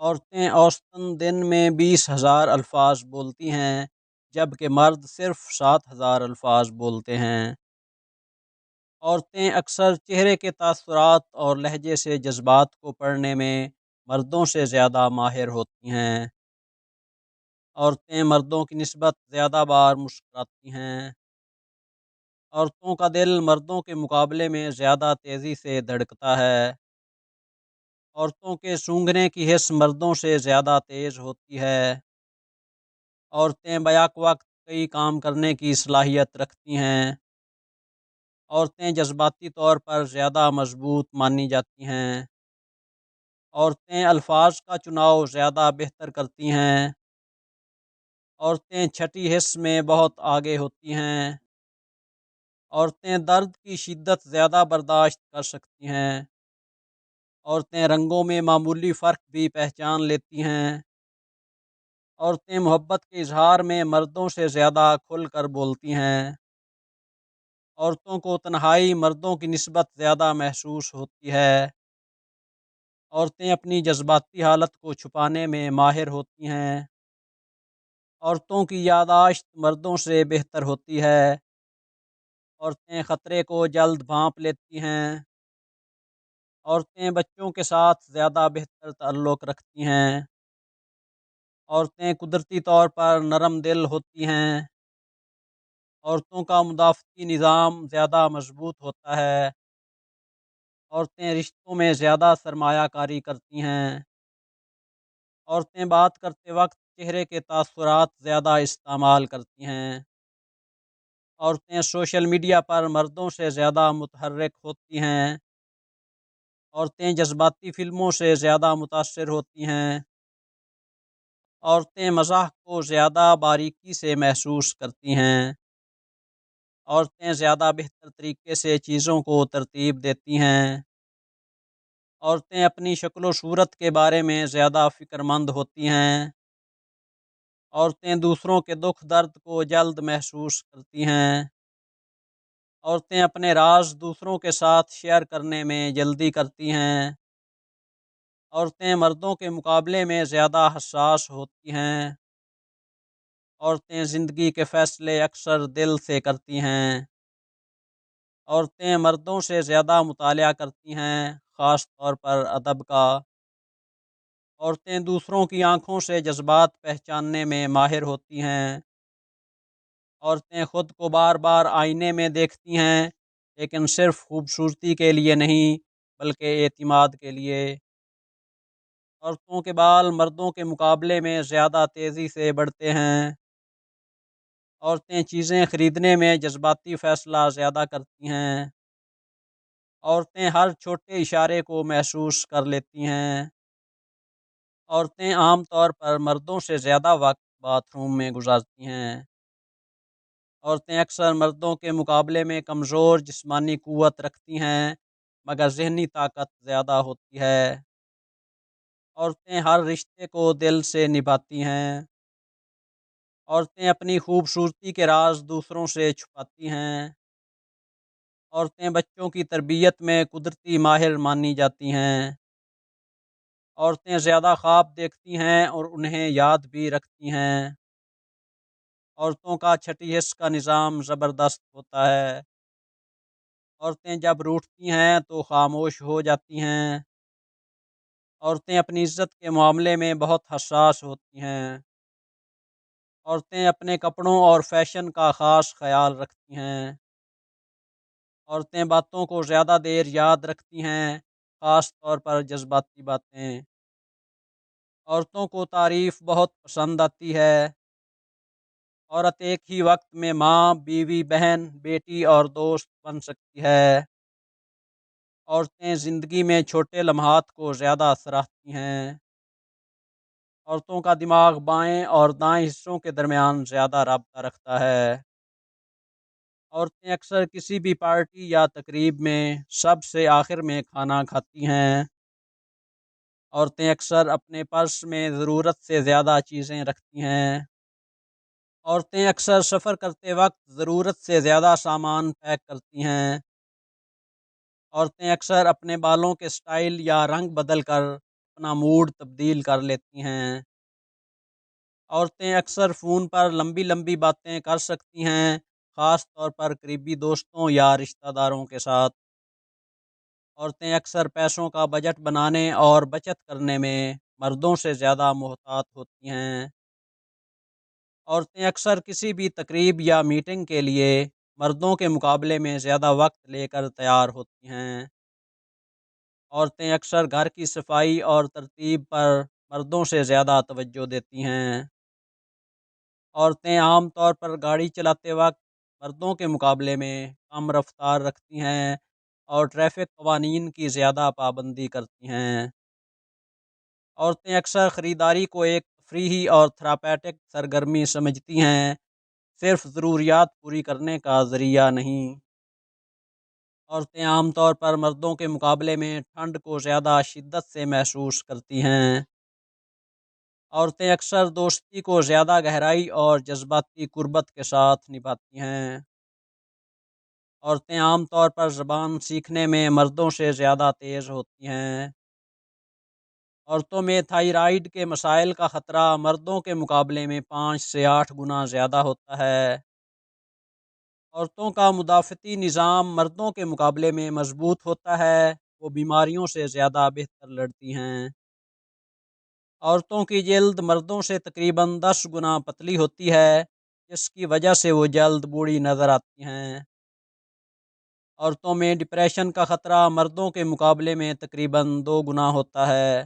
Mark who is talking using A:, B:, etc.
A: عورتیں اوسطاً دن میں 20,000 الفاظ بولتی ہیں، جبکہ مرد صرف 7,000 الفاظ بولتے ہیں۔ عورتیں اکثر چہرے کے تاثرات اور لہجے سے جذبات کو پڑھنے میں مردوں سے زیادہ ماہر ہوتی ہیں۔ عورتیں مردوں کی نسبت زیادہ بار مسکراتی ہیں۔ عورتوں کا دل مردوں کے مقابلے میں زیادہ تیزی سے دھڑکتا ہے۔ عورتوں کے سونگھنے کی حس مردوں سے زیادہ تیز ہوتی ہے۔ عورتیں بیک وقت کئی کام کرنے کی صلاحیت رکھتی ہیں۔ عورتیں جذباتی طور پر زیادہ مضبوط مانی جاتی ہیں۔ عورتیں الفاظ کا چناؤ زیادہ بہتر کرتی ہیں۔ عورتیں چھٹی حس میں بہت آگے ہوتی ہیں۔ عورتیں درد کی شدت زیادہ برداشت کر سکتی ہیں۔ عورتیں رنگوں میں معمولی فرق بھی پہچان لیتی ہیں۔ عورتیں محبت کے اظہار میں مردوں سے زیادہ کھل کر بولتی ہیں۔ عورتوں کو تنہائی مردوں کی نسبت زیادہ محسوس ہوتی ہے۔ عورتیں اپنی جذباتی حالت کو چھپانے میں ماہر ہوتی ہیں۔ عورتوں کی یادداشت مردوں سے بہتر ہوتی ہے۔ عورتیں خطرے کو جلد بھانپ لیتی ہیں۔ عورتیں بچوں کے ساتھ زیادہ بہتر تعلق رکھتی ہیں۔ عورتیں قدرتی طور پر نرم دل ہوتی ہیں۔ عورتوں کا مدافعتی نظام زیادہ مضبوط ہوتا ہے۔ عورتیں رشتوں میں زیادہ سرمایہ کاری کرتی ہیں۔ عورتیں بات کرتے وقت چہرے کے تاثرات زیادہ استعمال کرتی ہیں۔ عورتیں سوشل میڈیا پر مردوں سے زیادہ متحرک ہوتی ہیں۔ عورتیں جذباتی فلموں سے زیادہ متاثر ہوتی ہیں۔ عورتیں مزاح کو زیادہ باریکی سے محسوس کرتی ہیں۔ عورتیں زیادہ بہتر طریقے سے چیزوں کو ترتیب دیتی ہیں۔ عورتیں اپنی شکل و صورت کے بارے میں زیادہ فکر مند ہوتی ہیں۔ عورتیں دوسروں کے دکھ درد کو جلد محسوس کرتی ہیں۔ عورتیں اپنے راز دوسروں کے ساتھ شیئر کرنے میں جلدی کرتی ہیں۔ عورتیں مردوں کے مقابلے میں زیادہ حساس ہوتی ہیں۔ عورتیں زندگی کے فیصلے اکثر دل سے کرتی ہیں۔ عورتیں مردوں سے زیادہ مطالعہ کرتی ہیں، خاص طور پر ادب کا۔ عورتیں دوسروں کی آنکھوں سے جذبات پہچاننے میں ماہر ہوتی ہیں۔ عورتیں خود کو بار بار آئینے میں دیکھتی ہیں، لیکن صرف خوبصورتی کے لیے نہیں بلکہ اعتماد کے لیے۔ عورتوں کے بال مردوں کے مقابلے میں زیادہ تیزی سے بڑھتے ہیں۔ عورتیں چیزیں خریدنے میں جذباتی فیصلہ زیادہ کرتی ہیں۔ عورتیں ہر چھوٹے اشارے کو محسوس کر لیتی ہیں۔ عورتیں عام طور پر مردوں سے زیادہ وقت باتھ روم میں گزارتی ہیں۔ عورتیں اکثر مردوں کے مقابلے میں کمزور جسمانی قوت رکھتی ہیں، مگر ذہنی طاقت زیادہ ہوتی ہے۔ عورتیں ہر رشتے کو دل سے نبھاتی ہیں۔ عورتیں اپنی خوبصورتی کے راز دوسروں سے چھپاتی ہیں۔ عورتیں بچوں کی تربیت میں قدرتی ماہر مانی جاتی ہیں۔ عورتیں زیادہ خواب دیکھتی ہیں اور انہیں یاد بھی رکھتی ہیں۔ عورتوں کا چھٹی حس کا نظام زبردست ہوتا ہے۔ عورتیں جب روٹھتی ہیں تو خاموش ہو جاتی ہیں۔ عورتیں اپنی عزت کے معاملے میں بہت حساس ہوتی ہیں۔ عورتیں اپنے کپڑوں اور فیشن کا خاص خیال رکھتی ہیں۔ عورتیں باتوں کو زیادہ دیر یاد رکھتی ہیں، خاص طور پر جذباتی باتیں۔ عورتوں کو تعریف بہت پسند آتی ہے۔ عورت ایک ہی وقت میں ماں، بیوی، بہن، بیٹی اور دوست بن سکتی ہے۔ عورتیں زندگی میں چھوٹے لمحات کو زیادہ سراہتی ہیں۔ عورتوں کا دماغ بائیں اور دائیں حصوں کے درمیان زیادہ رابطہ رکھتا ہے۔ عورتیں اکثر کسی بھی پارٹی یا تقریب میں سب سے آخر میں کھانا کھاتی ہیں۔ عورتیں اکثر اپنے پرس میں ضرورت سے زیادہ چیزیں رکھتی ہیں۔ عورتیں اکثر سفر کرتے وقت ضرورت سے زیادہ سامان پیک کرتی ہیں۔ عورتیں اکثر اپنے بالوں کے سٹائل یا رنگ بدل کر اپنا موڈ تبدیل کر لیتی ہیں۔ عورتیں اکثر فون پر لمبی لمبی باتیں کر سکتی ہیں، خاص طور پر قریبی دوستوں یا رشتہ داروں کے ساتھ۔ عورتیں اکثر پیسوں کا بجٹ بنانے اور بچت کرنے میں مردوں سے زیادہ محتاط ہوتی ہیں۔ عورتیں اکثر کسی بھی تقریب یا میٹنگ کے لیے مردوں کے مقابلے میں زیادہ وقت لے کر تیار ہوتی ہیں۔ عورتیں اکثر گھر کی صفائی اور ترتیب پر مردوں سے زیادہ توجہ دیتی ہیں۔ عورتیں عام طور پر گاڑی چلاتے وقت مردوں کے مقابلے میں کم رفتار رکھتی ہیں اور ٹریفک قوانین کی زیادہ پابندی کرتی ہیں۔ عورتیں اکثر خریداری کو ایک تفریحی اور تھراپیوٹک سرگرمی سمجھتی ہیں، صرف ضروریات پوری کرنے کا ذریعہ نہیں۔ عورتیں عام طور پر مردوں کے مقابلے میں ٹھنڈ کو زیادہ شدت سے محسوس کرتی ہیں۔ عورتیں اکثر دوستی کو زیادہ گہرائی اور جذباتی قربت کے ساتھ نبھاتی ہیں۔ عورتیں عام طور پر زبان سیکھنے میں مردوں سے زیادہ تیز ہوتی ہیں۔ عورتوں میں تھائرائیڈ کے مسائل کا خطرہ مردوں کے مقابلے میں 5 سے 8 گنا زیادہ ہوتا ہے۔ عورتوں کا مدافعتی نظام مردوں کے مقابلے میں مضبوط ہوتا ہے، وہ بیماریوں سے زیادہ بہتر لڑتی ہیں۔ عورتوں کی جلد مردوں سے تقریباً 10 گنا پتلی ہوتی ہے، جس کی وجہ سے وہ جلد بوڑھی نظر آتی ہیں۔ عورتوں میں ڈپریشن کا خطرہ مردوں کے مقابلے میں تقریباً 2 گنا ہوتا ہے۔